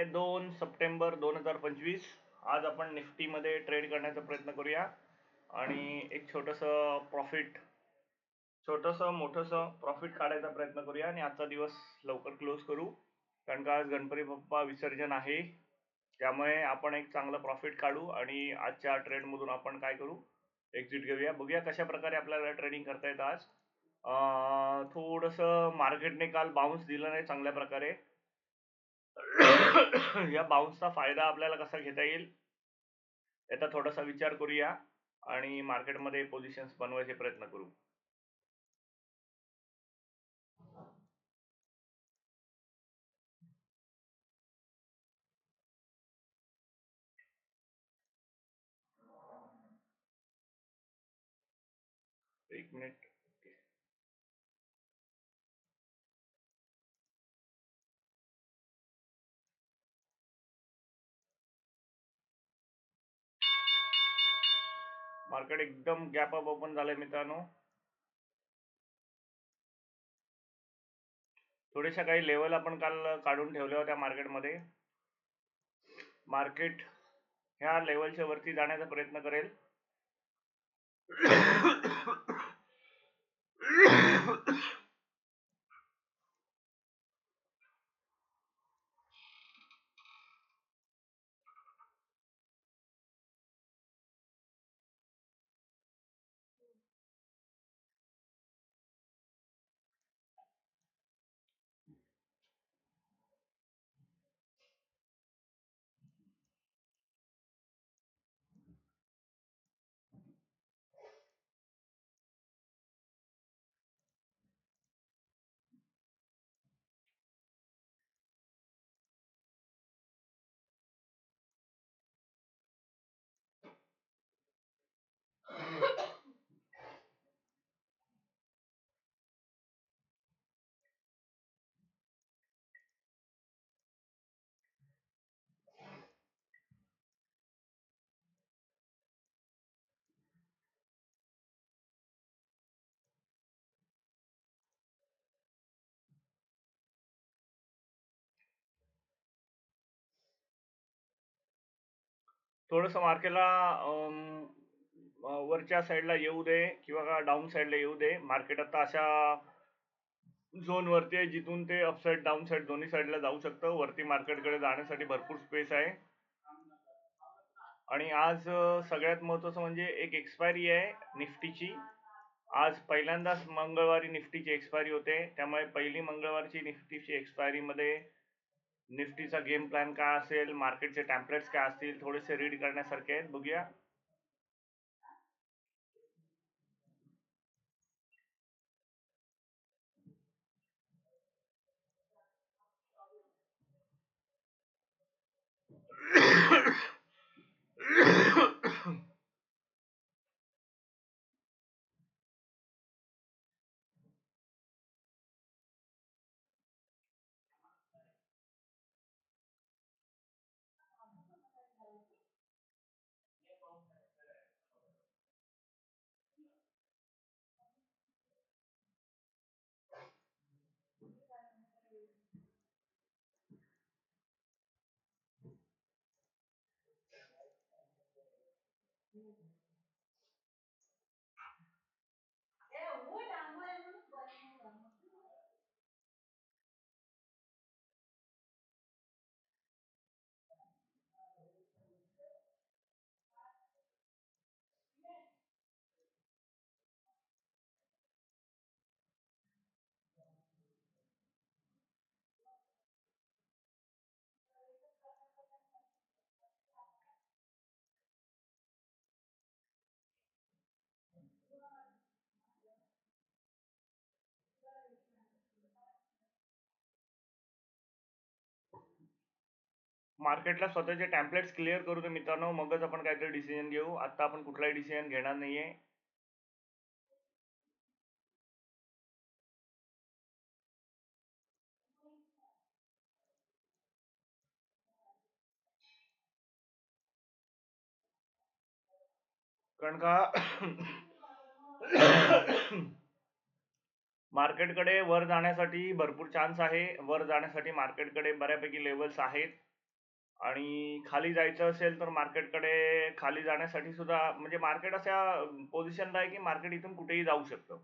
2 September 2025. आज आपण निफ्टीमध्ये ट्रेड करण्याचा प्रयत्न करूया आणि एक मोठंसं प्रॉफिट काढायचा प्रयत्न करूया आणि आजचा दिवस लवकर क्लोज करू, कारण का आज गणपती बाप्पा विसर्जन आहे. त्यामुळे आपण एक चांगलं प्रॉफिट काढू आणि आजच्या ट्रेडमधून आपण काय करू, एक्झिट घेऊया. बघूया कशा प्रकारे आपल्याला ट्रेडिंग करता येतं आज. थोडंसं मार्केटने काल बाउन्स दिला नाही चांगल्या प्रकारे. या बाउन्सचा फायदा आपल्याला कसा घेता येईल याचा थोडासा विचार करूया आणि मार्केटमध्ये पोझिशन्स बनवायचे प्रयत्न करू. एक मिनिट. मार्केट एकदम गॅप अप ओपन झालंय मित्रांनो. थोड्याशा काही लेवल आपण काल काढून ठेवल्या होत्या मार्केटमध्ये. मार्केट ह्या लेवलच्या वरती जाण्याचा प्रयत्न करेल. थोडस मार्केटला वरच्या साईडला येऊ दे किंवा डाऊन साईडला येऊ दे. मार्केट आता अशा झोन वरती आहे जिथून ते अपसाईड डाऊन साईड दोन्ही साईडला जाऊ शकतं. वरती मार्केटकडे जाण्यासाठी भरपूर स्पेस आहे. आणि आज सगळ्यात महत्वाचं म्हणजे एक एक्सपायरी आहे निफ्टीची. आज पहिल्यांदाच मंगळवारी निफ्टीची एक्सपायरी होते, त्यामुळे पहिली मंगळवारची निफ्टीची एक्सपायरी मध्ये निफ्टीचा गेम प्लॅन काय असेल, मार्केटचे टेम्पलेट्स काय असतील, थोडेसे रीड करण्यासारखे आहेत. बघूया. मार्केटला स्वतःचे टेम्पलेट्स क्लिअर करू दे मित्रांनो, मगच आपण काहीतरी डिसिजन घेऊ. आता आपण कुठलाही डिसिजन घेणार नाहीये. कारण का मार्केटकडे वर जाण्यासाठी भरपूर चान्स आहे. वर जाण्यासाठी मार्केटकडे बऱ्यापैकी लेवल्स आहेत. आणि खाली जायचं असेल तर मार्केटकडे खाली जाण्यासाठी सुद्धा म्हणजे मार्केट अशा पोझिशनला आहे की मार्केट इथून कुठेही जाऊ शकतं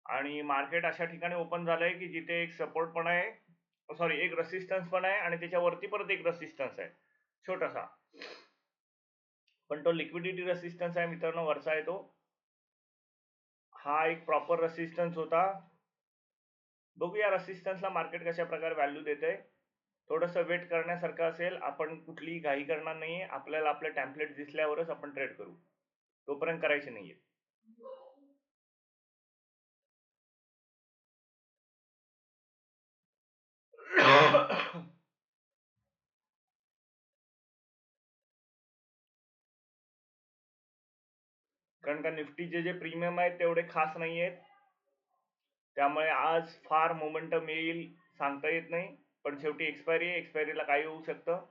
आणि मार्केट अशा ठिकाणी ओपन झालंय की जिथे एक सपोर्ट पण आहे, सॉरी एक रेसिस्टन्स पण आहे आणि त्याच्यावरती परत एक रेसिस्टन्स आहे छोटासा, पण तो लिक्विडिटी रेसिस्टन्स आहे मित्रांनो, वरचा आहे तो. हा एक प्रॉपर रेसिस्टन्स होता. बघूया रेसिस्टन्सला मार्केट कशा प्रकारे व्हॅल्यू देते. थोडंसं वेट करण्यासारखं असेल. आपण कुठलीही घाई करणार नाहीये. आपल्याला आपले टेम्पलेट दिसल्यावरच आपण ट्रेड करू, तोपर्यंत करायचे नाहीये. कारण का निफ्टीचे जे प्रीमियम आहेत तेवढे खास नाहीयेत, त्यामुळे आज फार मोमेंटम येईल सांगता येत नाही. पण शेवटी एक्सपायरी आहे, एक्सपायरीला काही होऊ शकतं.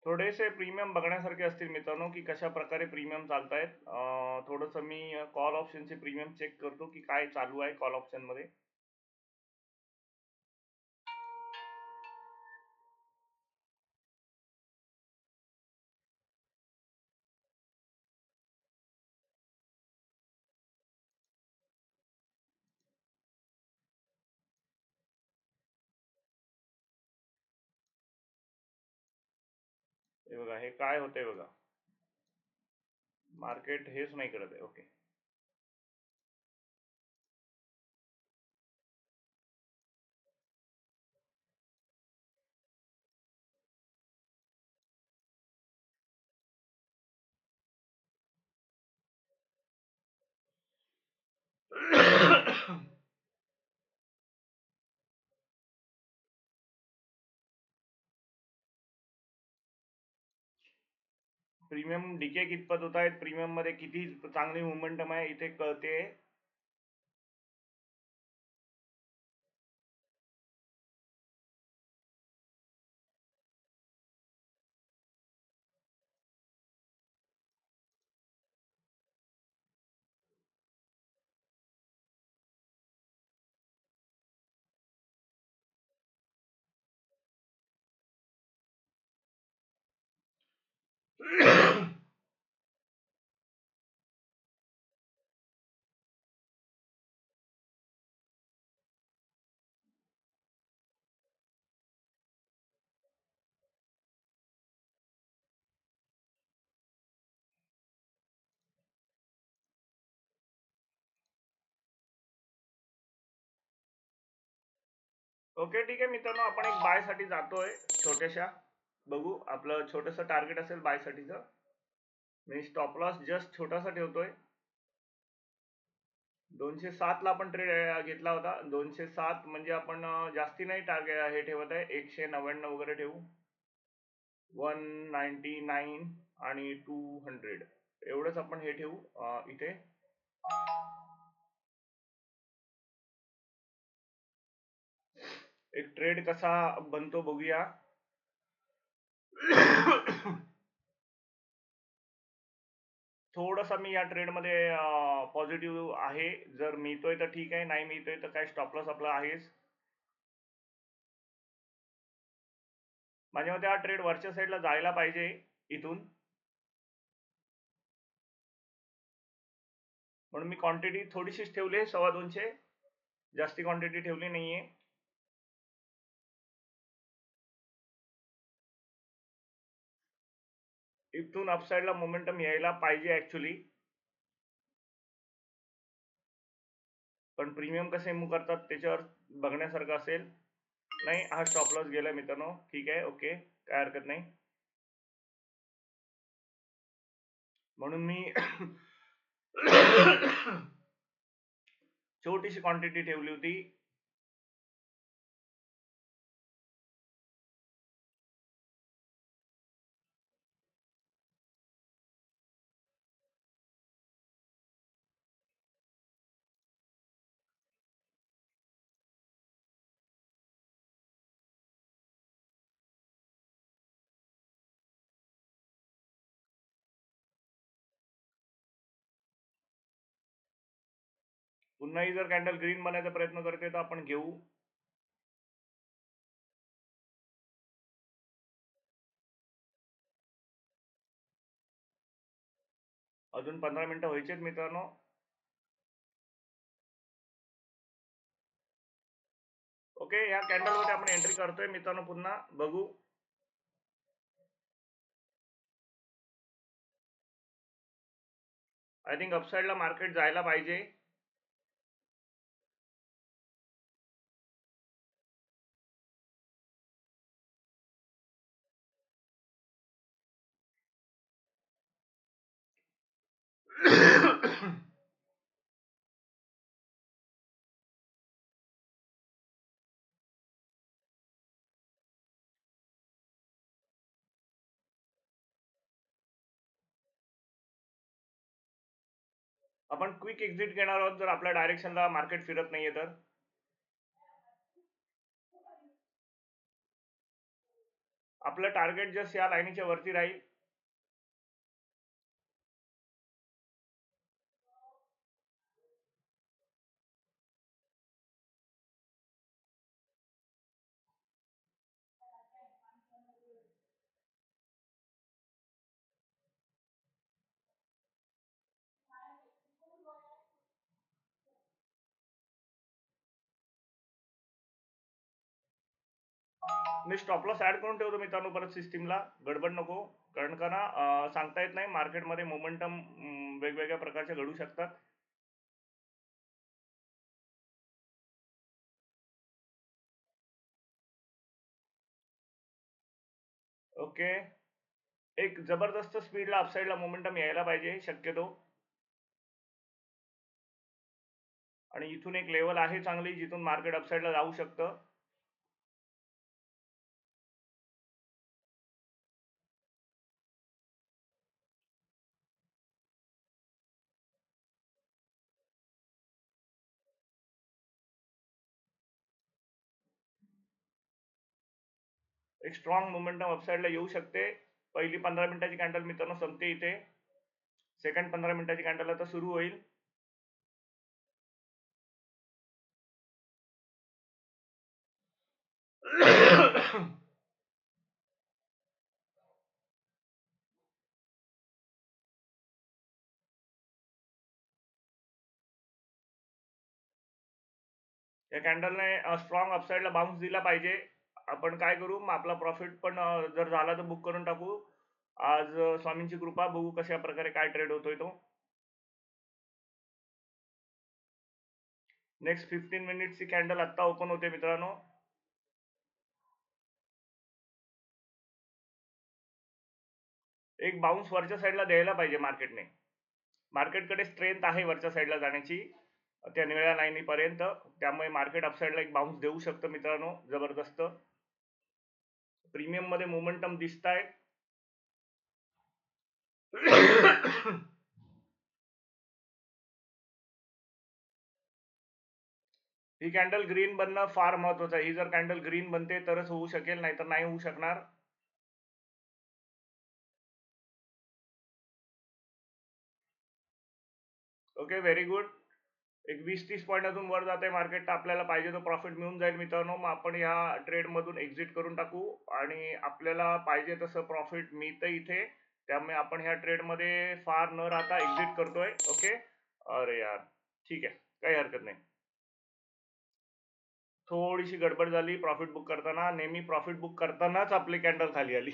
थोडेसे प्रीमियम बघण्यासारखे असतील मित्रांनो की कशा प्रकारे प्रीमियम चालतायत. थोडस मी कॉल ऑप्शनचे प्रीमियम चेक करतो की काय चालू आहे कॉल ऑप्शन मध्ये. हे बघा, हे काय होतंय बघा. मार्केट हेच नाही करत आहे. ओके. प्रीमियम डीके कितपत होत आहेत, प्रीमियम मध्ये किती चांगली मोमेंटम आहे इथे कळते. ओके ठीक आहे मित्रांनो, आपण एक बाय साठी जातोय छोट्याशा. बघू आपलं छोटस टार्गेट असेल बाय साठीचं. मी स्टॉप लॉस जस्ट छोटासा ठेवतोय. 207 ला आपण ट्रेड घेतला होता. 207 म्हणजे आपण जास्ती नाही टार्गेट हे ठेवत आहे. 199 वगैरे ठेवू. 199 आणि 200 एवढंच आपण हे ठेवू इथे. एक ट्रेड कसा बनतो बघूया. थोडासा मी या ट्रेड मध्ये पॉझिटिव्ह आहे. जर मिळतोय तर ठीक आहे, नाही मिळतोय तर काय स्टॉप लॉस आपला आहेच. माझ्या मते हा ट्रेड वरच्या साईडला जायला पाहिजे इथून, म्हणून मी क्वांटिटी थोडीशीच ठेवली आहे. 250, जास्ती क्वांटिटी ठेवली नाहीये. इथून अपसाईडला मोमेंटम यायला पाहिजे ऍक्च्युली, पण प्रीमियम कसे मूव्ह करतात त्याच्यावर बघण्यासारखं असेल. नाही, हा स्टॉप लॉस गेला मित्रांनो. ठीक आहे, ओके, काय हरकत नाही. म्हणून मी छोटीशी क्वांटिटी ठेवली होती. पुन्हाही जर कॅन्डल ग्रीन बनायचा प्रयत्न करते तर आपण घेऊ. अजून 15 मिनिटं व्हायचेत मित्रांनो. ओके, या कॅन्डल मध्ये आपण एंट्री करतोय मित्रांनो. पुन्हा बघू. आय थिंक अपसाईडला मार्केट जायला पाहिजे. आपण क्विक एक्झिट घेणार आहोत जर आपल्या डायरेक्शनला मार्केट फिरत नाहीये तर. आपलं टार्गेट जस्ट या लाईनीच्या वरती राहील. मी स्टॉप लॉस ऍड करून ठेवतो मित्रांनो परत सिस्टीमला, गडबड नको. कारण का ना सांगता येत नाही, मार्केटमध्ये मोमेंटम वेगवेगळ्या प्रकारचे घडू शकतात. ओके, एक जबरदस्त स्पीडला अपसाईडला मोमेंटम यायला पाहिजे शक्यतो. आणि इथून एक लेवल आहे चांगली जिथून मार्केट अपसाईडला जाऊ शकतं. एक स्ट्रॉंग मोमेंटम अपसाईडला येऊ शकते. पहिली 15 मिनिटाची कॅन्डल मित्रांनो संपते इथे. सेकंड 15 मिनिटाची कॅन्डल आता सुरू होईल. या कॅन्डलने स्ट्रॉंग अपसाईडला बाउन्स दिला पाहिजे. आपण काय करू, मग आपला प्रॉफिट पण जर झाला तर बुक करून टाकू. आज स्वामींची कृपा, बघू कशा प्रकारे काय ट्रेड होतोय तो. नेक्स्ट 15 मिनिट्सची कॅन्डल आता ओपन होते मित्रांनो. एक बाउन्स वरच्या साईडला द्यायला पाहिजे मार्केटने. मार्केटकडे स्ट्रेंथ आहे वरच्या साईडला जाण्याची त्या निळ्या लाईनीपर्यंत. त्यामुळे मार्केट अपसाईडला एक बाउन्स देऊ शकतं मित्रांनो जबरदस्त. प्रीमियम मध्ये मोमेंटम दिसताय. ही कॅन्डल ग्रीन बनणं फार महत्वाचं आहे. ही जर कॅन्डल ग्रीन बनते तरच होऊ शकेल, नाहीतर नाही होऊ शकणार. Okay, very good. एक 20-30 पॉईंट अजून वर जाते मार्केट, आपल्याला पाहिजे तो प्रॉफिट मिळून जाईल मित्रांनो. मग आपण या ट्रेड मधून एक्झिट करून टाकू आणि आपल्याला पाहिजे तसं प्रॉफिट मिळतं इथे. त्यामुळे आपण ह्या ट्रेड मध्ये फार न राहता एक्झिट करतोय. ओके, अरे यार ठीक आहे, काही हरकत नाही. थोडीशी गडबड झाली प्रॉफिट बुक करताना. नेहमी प्रॉफिट बुक करतानाच आपली कॅन्डल खाली आली.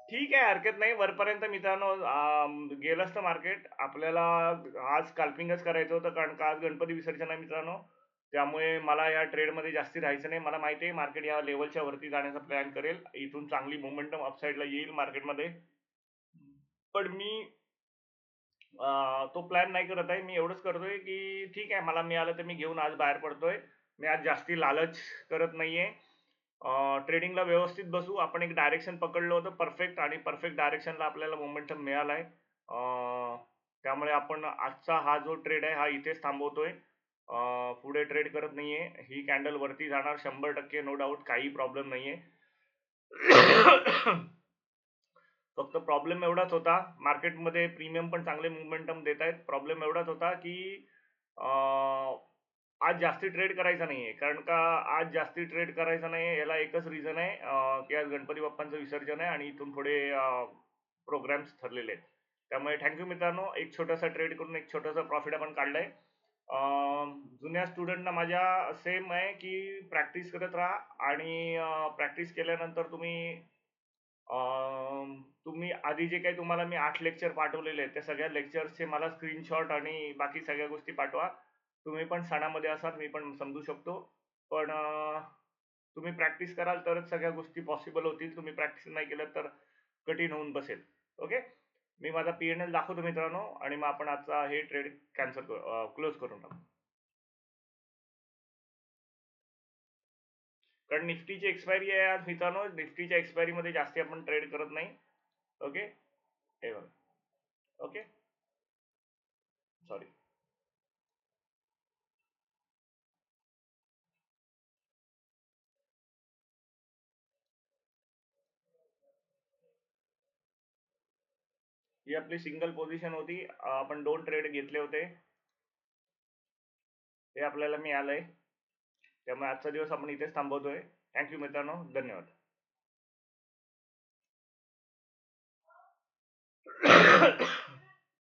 ठीक आहे, हरकत नाही. वरपर्यंत मित्रांनो गेलं असतं मार्केट. आपल्याला आज स्कॅल्पिंगच करायचं होतं, कारण का आज गणपती विसर्जन आहे मित्रांनो. त्यामुळे मला या ट्रेडमध्ये जास्ती राहायचं नाही. मला माहिती आहे मार्केट या लेवलच्या वरती जाण्याचा प्लॅन करेल. इथून चांगली मोमेंटम अपसाईडला येईल मार्केटमध्ये. पण मी तो प्लॅन नाही करत आहे. मी एवढंच करतोय की ठीक आहे, मला मिळालं तर मी घेऊन आज बाहेर पडतोय. मी आज जास्ती लालच करत नाहीये. ट्रेडिंगला व्यवस्थित बसू. आपण एक डायरेक्शन पकडलं होतं परफेक्ट, आणि परफेक्ट डायरेक्शनला आपल्याला मोमेंटम मिळालाय. त्यामुळे आपण आजचा हा जो ट्रेड आहे हा इथेच थांबवतोय. पुढे ट्रेड करत नाहीये. ही कॅन्डल वरती जाणार 100%, नो डाऊट, काही प्रॉब्लेम नाहीये. फक्त प्रॉब्लेम एवढाच होता, मार्केटमध्ये प्रीमियम पण चांगले मोमेंटम देत आहेत. प्रॉब्लेम एवढाच होता की आज जास्ती ट्रेड करायचा नाहीये. कारण का आज जास्ती ट्रेड करायचा नाहीये याला एकच रिझन आहे की आज गणपती बाप्पांचं विसर्जन आहे आणि इथून पुढे प्रोग्राम्स ठरलेले आहेत. त्यामुळे थँक्यू मित्रांनो. एक छोटासा ट्रेड करून एक छोटासा प्रॉफिट आपण काढलंय. जुन्या स्टुडंटना माझ्या सेम आहे की प्रॅक्टिस करत राहा, आणि प्रॅक्टिस केल्यानंतर तुम्ही आधी जे काही तुम्हाला मी 8 लेक्चर पाठवलेले आहेत त्या सगळ्या लेक्चर्सचे मला स्क्रीनशॉट आणि बाकी सगळ्या गोष्टी पाठवा. तुम्ही पण सणामध्ये असाल, मी पण समजू शकतो. पण तुम्ही प्रॅक्टिस कराल तरच सगळ्या गोष्टी पॉसिबल होतील. तुम्ही प्रॅक्टिस नाही केलं तर कठीण होऊन बसेल. ओके, मी माझा P&L दाखवतो मित्रांनो, आणि मग आपण आजचा हे ट्रेड क्लोज करून टाकू. कारण निफ्टीची एक्सपायरी आहे आज मित्रांनो. निफ्टीच्या एक्सपायरी मध्ये जास्ती आपण ट्रेड करत नाही. ओके, हे बघा. Okay, sorry. ही आपली सिंगल पोझिशन होती. आपण 2 ट्रेड घेतले होते, हे आपल्याला मिळालंय. त्यामुळे आजचा दिवस आपण इथेच थांबवतोय. थँक्यू मित्रांनो, धन्यवाद.